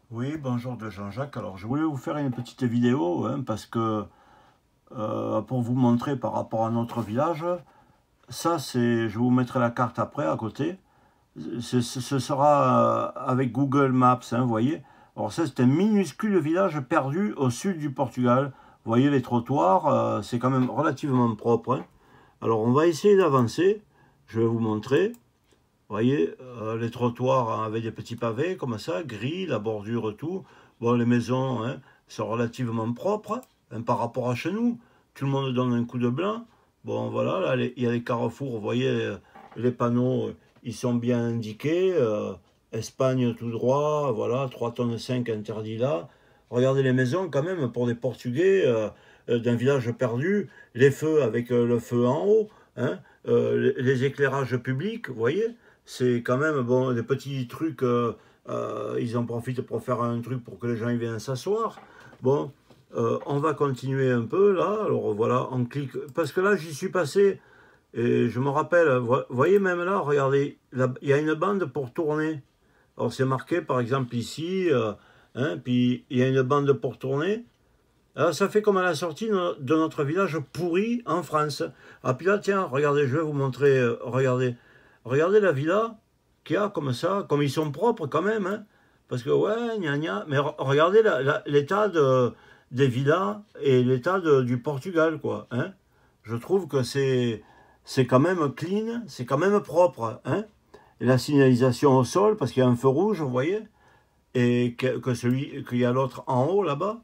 Oui, bonjour de Jean-Jacques. Alors, je voulais vous faire une petite vidéo parce que pour vous montrer par rapport à notre village, ça c'est, je vous mettrai la carte après à côté. Ce sera avec Google Maps, vous voyez. Alors ça c'est un minuscule village perdu au sud du Portugal. Vous voyez les trottoirs, c'est quand même relativement propre. Alors on va essayer d'avancer. Je vais vous montrer. Vous voyez, les trottoirs avec des petits pavés comme ça, gris, la bordure, tout. Bon, les maisons sont relativement propres par rapport à chez nous. Tout le monde donne un coup de blanc. Bon, voilà, là, il y a les carrefours, vous voyez, les panneaux, ils sont bien indiqués. Espagne tout droit, voilà, 3 tonnes 5 interdit là. Regardez les maisons quand même pour des Portugais d'un village perdu. Les feux avec le feu en haut, les éclairages publics, vous voyez c'est quand même bon des petits trucs. Ils en profitent pour faire un truc pour que les gens y viennent s'asseoir. Bon, on va continuer un peu là. Alors voilà, on clique parce que là j'y suis passé et je me rappelle. Vous voyez même là, regardez, il y a une bande pour tourner. Alors c'est marqué par exemple ici, puis il y a une bande pour tourner. Alors, ça fait comme à la sortie de notre village pourri en France. Ah puis là, tiens, regardez, je vais vous montrer, regardez. Regardez la villa qu'il y a comme ça, comme ils sont propres quand même. Parce que, ouais, gna gna. Mais regardez l'état des villas et l'état du Portugal, quoi. Je trouve que c'est quand même clean, c'est quand même propre. Et la signalisation au sol, parce qu'il y a un feu rouge, vous voyez, et qu'il y a l'autre en haut, là-bas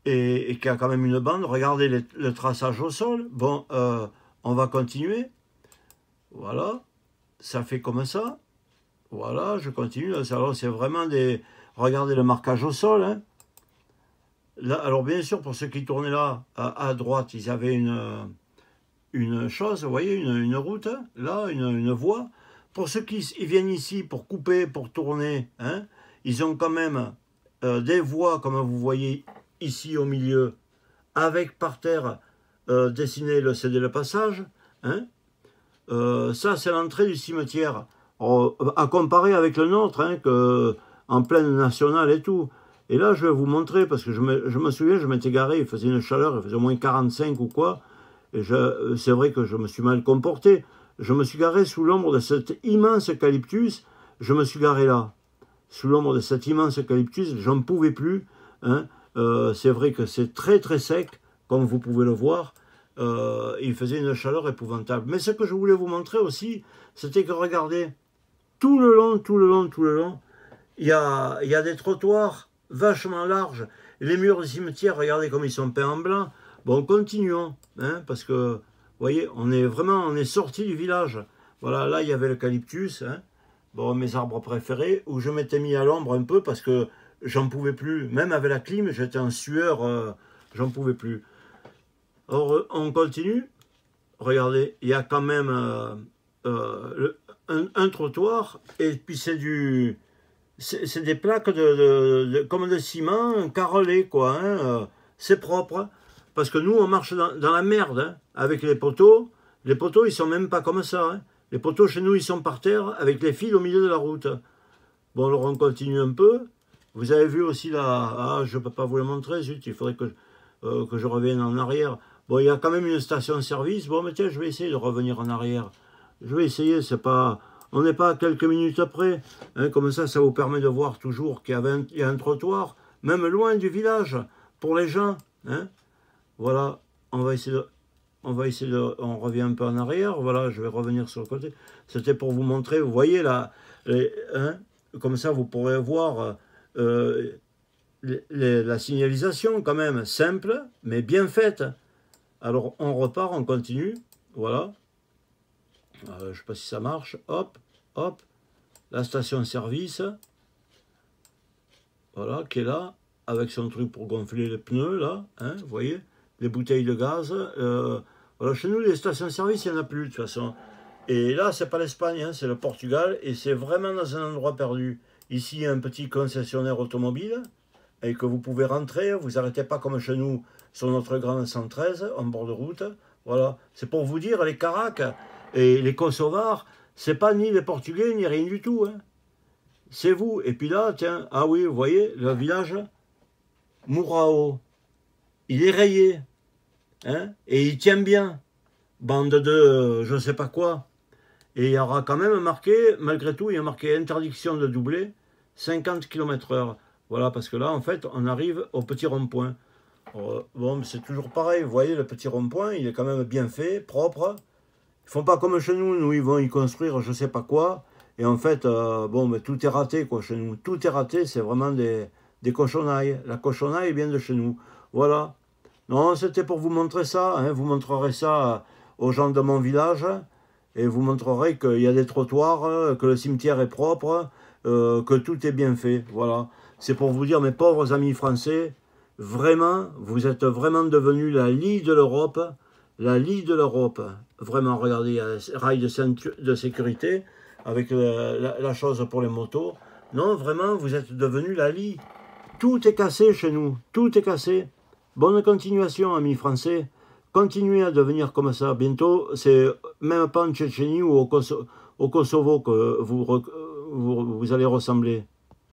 et qui a quand même une bande. Regardez le traçage au sol. Bon, on va continuer. Voilà, ça fait comme ça. Voilà, je continue. Alors, c'est vraiment des. Regardez le marquage au sol. Là, alors, bien sûr, pour ceux qui tournaient là, à droite, ils avaient une chose, vous voyez, une route, là, une voie. Pour ceux qui ils viennent ici pour couper, pour tourner, ils ont quand même des voies, comme vous voyez ici au milieu, avec par terre dessiné le cédé le passage. Ça, c'est l'entrée du cimetière. À comparer avec le nôtre, en pleine nationale et tout. Et là, je vais vous montrer, parce que je me souviens, je m'étais garé, il faisait une chaleur, il faisait au moins 45 ou quoi. Et c'est vrai que je me suis mal comporté. Je me suis garé sous l'ombre de cet immense eucalyptus. Je me suis garé là, sous l'ombre de cet immense eucalyptus. J'en pouvais plus. C'est vrai que c'est très très sec, comme vous pouvez le voir. Il faisait une chaleur épouvantable. Mais ce que je voulais vous montrer aussi, c'était que regardez, tout le long, tout le long, tout le long, il y a des trottoirs vachement larges. Les murs du cimetière, regardez comme ils sont peints en blanc. Bon, continuons, parce que, vous voyez, on est sorti du village. Voilà, là, il y avait l'eucalyptus, bon, mes arbres préférés, où je m'étais mis à l'ombre un peu parce que j'en pouvais plus. Même avec la clim, j'étais en sueur, j'en pouvais plus. Alors, on continue. Regardez, il y a quand même un trottoir, et puis c'est des plaques comme de ciment carrelées, quoi. C'est propre. Parce que nous, on marche dans la merde, avec les poteaux. Les poteaux, ils sont même pas comme ça. Les poteaux, chez nous, ils sont par terre, avec les fils au milieu de la route. Bon, alors on continue un peu. Vous avez vu aussi là, ah, je ne peux pas vous le montrer, zut, il faudrait que je revienne en arrière. Bon, il y a quand même une station-service. Bon, mais tiens, je vais essayer de revenir en arrière. Je vais essayer, c'est pas... On n'est pas à quelques minutes après. Comme ça vous permet de voir toujours il y a un trottoir, même loin du village, pour les gens. Voilà, on va essayer de... On revient un peu en arrière. Voilà, je vais revenir sur le côté. C'était pour vous montrer, vous voyez là, comme ça vous pourrez voir la signalisation quand même simple, mais bien faite. Alors on repart, on continue. Voilà. Je ne sais pas si ça marche. Hop, hop. La station-service. Voilà, qui est là. Avec son truc pour gonfler les pneus, là. Vous voyez. Les bouteilles de gaz. Voilà, chez nous, les stations-service, il n'y en a plus, de toute façon. Et là, c'est pas l'Espagne, c'est le Portugal. Et c'est vraiment dans un endroit perdu. Ici, il y a un petit concessionnaire automobile. Et que vous pouvez rentrer. Vous n'arrêtez pas comme chez nous sur notre grande 113, en bord de route. Voilà. C'est pour vous dire, les Caracs et les Kosovars, c'est pas ni les Portugais, ni rien du tout. c'est vous. Et puis là, tiens, ah oui, vous voyez, le village Mourao, il est rayé, hein, et il tient bien. Bande de je sais pas quoi. Et il y aura quand même marqué, malgré tout, il y a marqué interdiction de doubler 50 km/h. Voilà, parce que là, en fait, on arrive au petit rond-point. Bon, c'est toujours pareil, vous voyez, le petit rond-point, il est quand même bien fait, propre. Ils font pas comme chez nous, nous, ils vont y construire je sais pas quoi. Et en fait, bon, mais tout est raté, quoi, chez nous. Tout est raté, c'est vraiment des cochonnailles. La cochonaille vient de chez nous. Voilà. Non, c'était pour vous montrer ça, hein. Vous montrerez ça aux gens de mon village. Et vous montrerez qu'il y a des trottoirs, que le cimetière est propre, que tout est bien fait. Voilà. C'est pour vous dire, mes pauvres amis français, vraiment, vous êtes vraiment devenus la lie de l'Europe. La lie de l'Europe. Vraiment, regardez, il y a les rails de sécurité avec la chose pour les motos. Non, vraiment, vous êtes devenus la lie. Tout est cassé chez nous. Tout est cassé. Bonne continuation, amis français. Continuez à devenir comme ça. Bientôt, c'est même pas en Tchétchénie ou au Kosovo que vous allez ressembler.